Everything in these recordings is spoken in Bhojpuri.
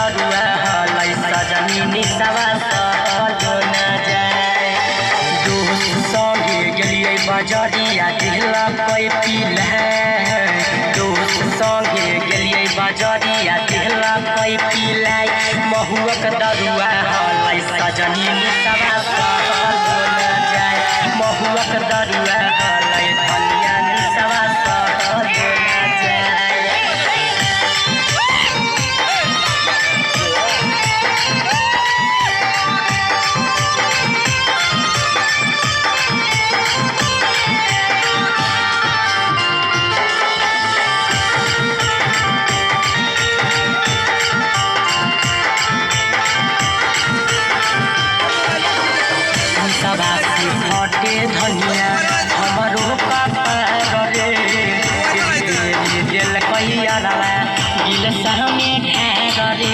दरुआ हलै सजनी निसवा सहलो न जाए। दोस्त संगे गेलियै बजरिया दिहला पै पिलै। दोस्त संगे गेलियै बजरिया दिहला पै पिलै। महुअक दरुआ हलै सजनी निसवा सहलो न जाए। महुअक दरुआ हलै धनिया निसवा सहलो न जाए। हटे धनिया हमरो कपार रे। दिल कैया गिल सहमे ढेर रे।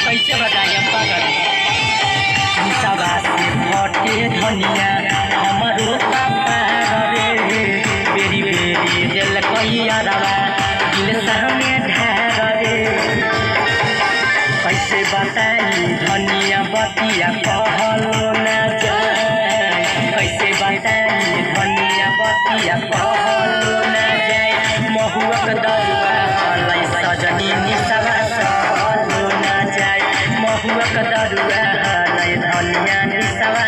कैसे बताइए पागल सवा से हटे धनिया हमरो कपार रे। बेरी बेरी दिल कैया गिल सहमे ढेर रे। कैसे बताई धनिया बतिया कहलो न जाए। कैसे बताई धनिया बतिया कहलो न जाए। महुअक दरुआ हलै सजनी निसवा सहलो न जाए। महुअक दरुआ हलै धनिया निसवा